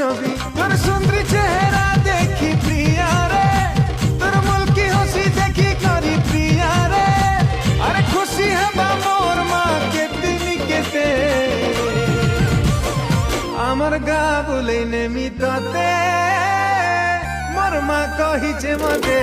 ছবি তোর সুন্দরী চেহারা দেখি প্রিয়া রে, তোর মুলকি হাসি দেখি করি প্রিয়া রে। আরে খুশি হবা মোর মা কেতনি কেতে, আমার গা বলে নেমি তাতে মোর মা কহিছে মতে।